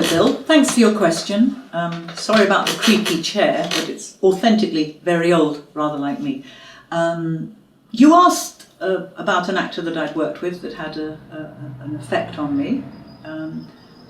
Hello Bill, thanks for your question. Sorry about the creaky chair, but it's authentically very old, rather like me. You asked about an actor that I'd worked with that had an effect on me.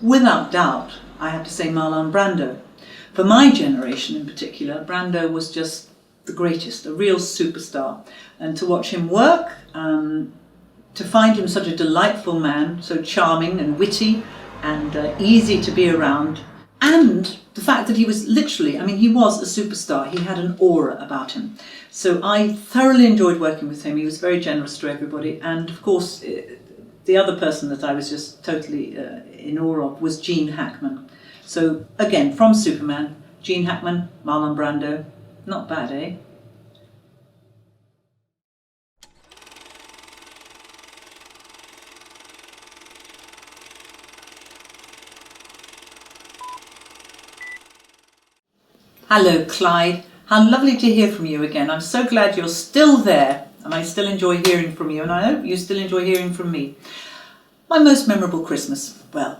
Without doubt, I have to say Marlon Brando. For my generation in particular, Brando was just the greatest, a real superstar. And to watch him work, to find him such a delightful man, so charming and witty and easy to be around, and the fact that he was literally, he was a superstar. He had an aura about him. So I thoroughly enjoyed working with him. He was very generous to everybody. And of course, the other person that I was just totally in awe of was Gene Hackman. So again, from Superman, Gene Hackman, Marlon Brando. Not bad, eh? Hello, Clyde. How lovely to hear from you again. I'm so glad you're still there, and I still enjoy hearing from you, and I hope you still enjoy hearing from me. My most memorable Christmas? Well,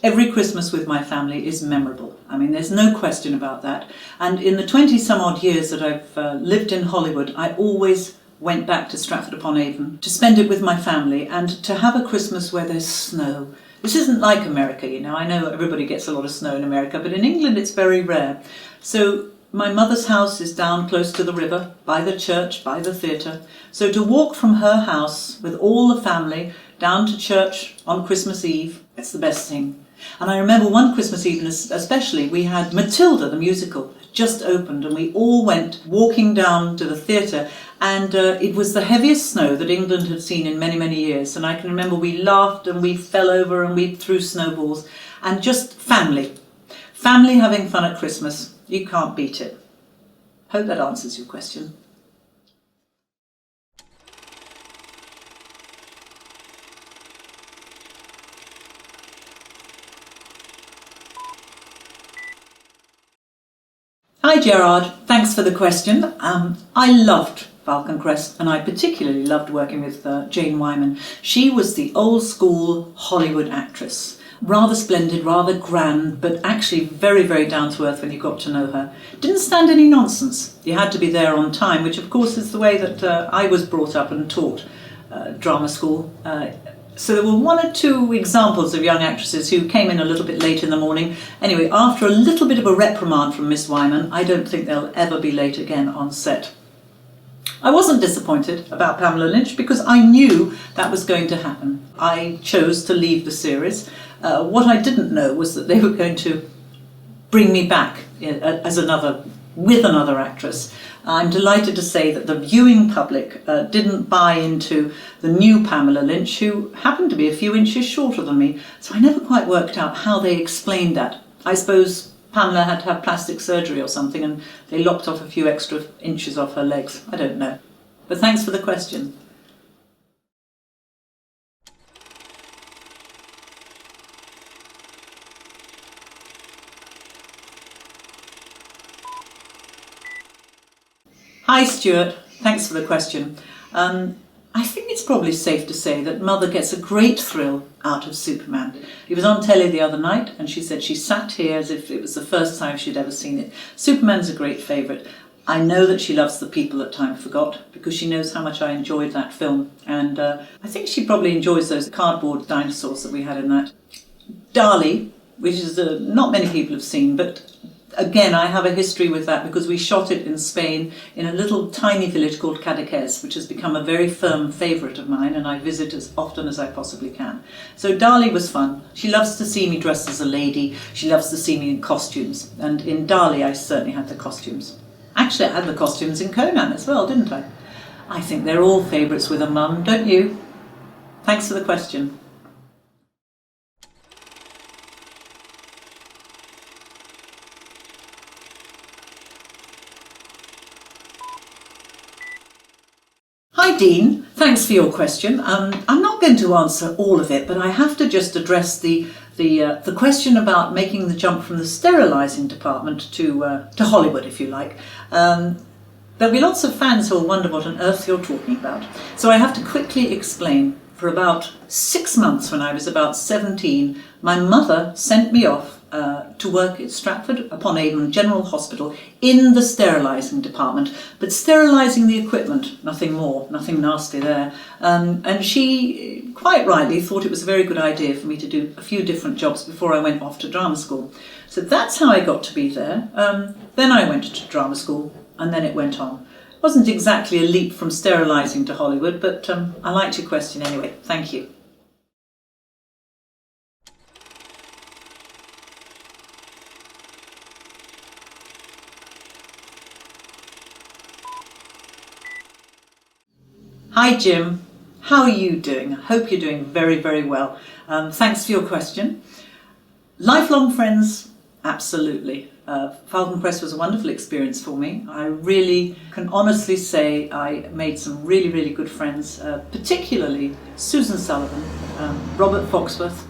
every Christmas with my family is memorable. There's no question about that. And in the 20-some-odd years that I've lived in Hollywood, I always went back to Stratford-upon-Avon to spend it with my family and to have a Christmas where there's snow. This isn't like America, I know everybody gets a lot of snow in America, but in England it's very rare. So my mother's house is down close to the river, by the church, by the theatre. So to walk from her house with all the family down to church on Christmas Eve, it's the best thing. And I remember one Christmas Eve especially, we had Matilda, the musical, just opened, and we all went walking down to the theatre, and it was the heaviest snow that England had seen in many, many years. And I can remember we laughed and we fell over and we threw snowballs, and just family. Family having fun at Christmas. You can't beat it. Hope that answers your question. Hi Gerard, thanks for the question. I loved Falcon Crest, and I particularly loved working with Jane Wyman. She was the old school Hollywood actress. Rather splendid, rather grand, but actually very, very down to earth when you got to know her. Didn't stand any nonsense. You had to be there on time, which of course is the way that I was brought up and taught drama school. So there were one or two examples of young actresses who came in a little bit late in the morning. Anyway, after a little bit of a reprimand from Miss Wyman, I don't think they'll ever be late again on set. I wasn't disappointed about Pamela Lynch because I knew that was going to happen. I chose to leave the series. What I didn't know was that they were going to bring me back with another actress. I'm delighted to say that the viewing public didn't buy into the new Pamela Lynch, who happened to be a few inches shorter than me, so I never quite worked out how they explained that. I suppose Pamela had to have plastic surgery or something, and they lopped off a few extra inches off her legs. I don't know. But thanks for the question. Hi Stuart, thanks for the question. I think it's probably safe to say that Mother gets a great thrill out of Superman. He was on telly the other night and she said she sat here as if it was the first time she'd ever seen it. Superman's a great favourite. I know that she loves The People That Time Forgot because she knows how much I enjoyed that film, and I think she probably enjoys those cardboard dinosaurs that we had in that. Dali, which is not many people have seen, but again, I have a history with that because we shot it in Spain in a little tiny village called Cadaqués, which has become a very firm favourite of mine, and I visit as often as I possibly can. So Dali was fun. She loves to see me dressed as a lady. She loves to see me in costumes. And in Dali, I certainly had the costumes. Actually, I had the costumes in Conan as well, didn't I? I think they're all favourites with a mum, don't you? Thanks for the question. Hi Dean, thanks for your question. I'm not going to answer all of it, but I have to just address the question about making the jump from the sterilizing department to Hollywood, if you like. There'll be lots of fans who will wonder what on earth you're talking about. So I have to quickly explain. For about 6 months, when I was about 17, my mother sent me off to work at Stratford-upon-Avon General Hospital in the sterilizing department, but sterilizing the equipment, nothing more, nothing nasty there. And she, quite rightly, thought it was a very good idea for me to do a few different jobs before I went off to drama school. So that's how I got to be there. Then I went to drama school, and then it went on. It wasn't exactly a leap from sterilizing to Hollywood, but I liked your question anyway. Thank you. Hi Jim, how are you doing? I hope you're doing very, very well. Thanks for your question. Lifelong friends, absolutely. Falcon Crest was a wonderful experience for me. I really can honestly say I made some really, really good friends, particularly Susan Sullivan, Robert Foxworth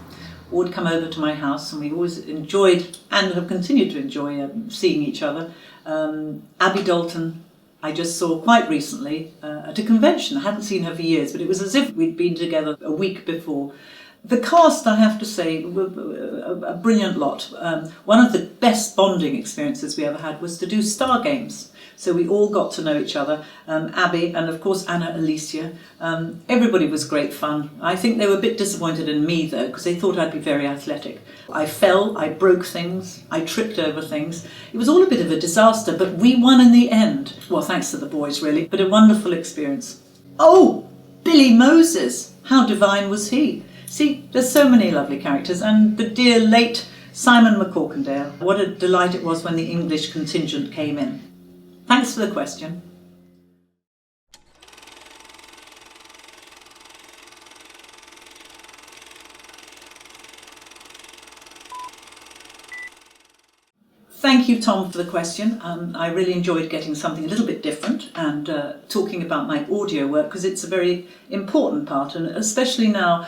would come over to my house, and we always enjoyed and have continued to enjoy seeing each other. Abby Dalton, I just saw quite recently at a convention. I hadn't seen her for years, but it was as if we'd been together a week before. The cast, I have to say, were a brilliant lot. One of the best bonding experiences we ever had was to do Star Games. So we all got to know each other, Abby and of course Anna Alicia. Everybody was great fun. I think they were a bit disappointed in me though, because they thought I'd be very athletic. I fell, I broke things, I tripped over things. It was all a bit of a disaster, but we won in the end. Well, thanks to the boys really, but a wonderful experience. Oh, Billy Moses, how divine was he? See, there's so many lovely characters, and the dear late Simon McCorkindale. What a delight it was when the English contingent came in. Thanks for the question. Thank you, Tom, for the question. I really enjoyed getting something a little bit different and talking about my audio work, because it's a very important part, and especially now,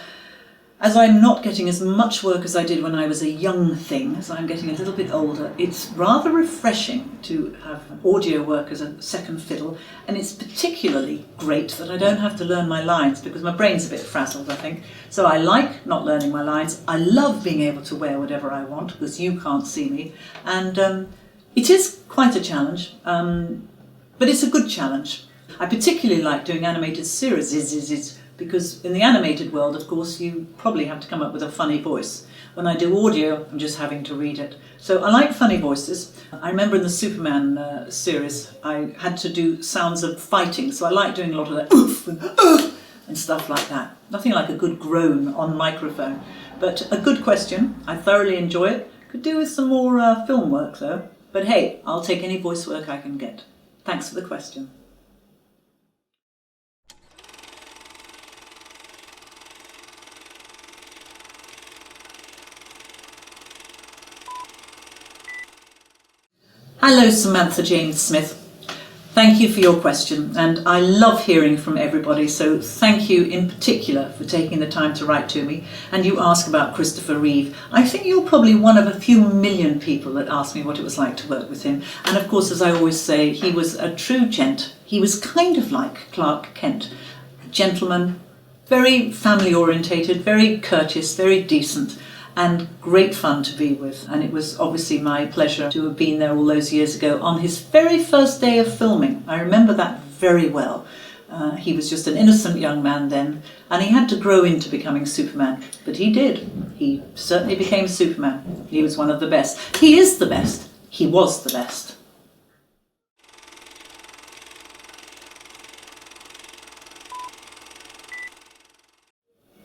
as I'm not getting as much work as I did when I was a young thing, as I'm getting a little bit older, it's rather refreshing to have audio work as a second fiddle, and it's particularly great that I don't have to learn my lines, because my brain's a bit frazzled, I think. So I like not learning my lines. I love being able to wear whatever I want, because you can't see me, and it is quite a challenge, but it's a good challenge. I particularly like doing animated series, because in the animated world, of course, you probably have to come up with a funny voice. When I do audio, I'm just having to read it. So I like funny voices. I remember in the Superman series, I had to do sounds of fighting, so I like doing a lot of that oof and stuff like that. Nothing like a good groan on microphone. But a good question. I thoroughly enjoy it. Could do with some more film work though. But hey, I'll take any voice work I can get. Thanks for the question. Hello, Samantha Jane Smith. Thank you for your question, and I love hearing from everybody, so thank you in particular for taking the time to write to me. And you ask about Christopher Reeve. I think you're probably one of a few million people that asked me what it was like to work with him. And of course, as I always say, he was a true gent. He was kind of like Clark Kent, a gentleman, very family orientated, very courteous, very decent, and great fun to be with. And it was obviously my pleasure to have been there all those years ago on his very first day of filming. I remember that very well. He was just an innocent young man then, and he had to grow into becoming Superman. But he did. He certainly became Superman. He was one of the best. He is the best. He was the best.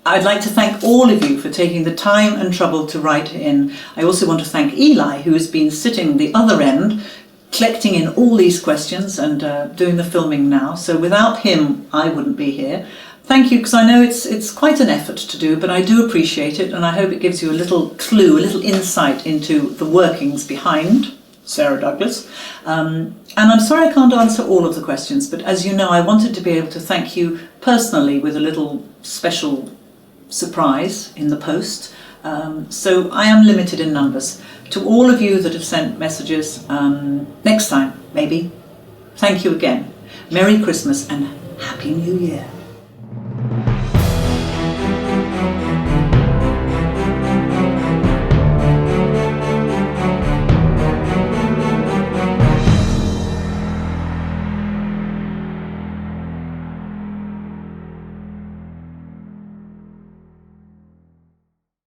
I'd like to thank all of you for taking the time and trouble to write in. I also want to thank Eli, who has been sitting the other end, collecting in all these questions and doing the filming now. So without him, I wouldn't be here. Thank you, because I know it's quite an effort to do, but I do appreciate it, and I hope it gives you a little clue, a little insight into the workings behind Sarah Douglas. And I'm sorry I can't answer all of the questions, but as you know, I wanted to be able to thank you personally with a little special surprise in the post. So I am limited in numbers. To all of you that have sent messages, next time, maybe, thank you again. Merry Christmas and Happy New Year.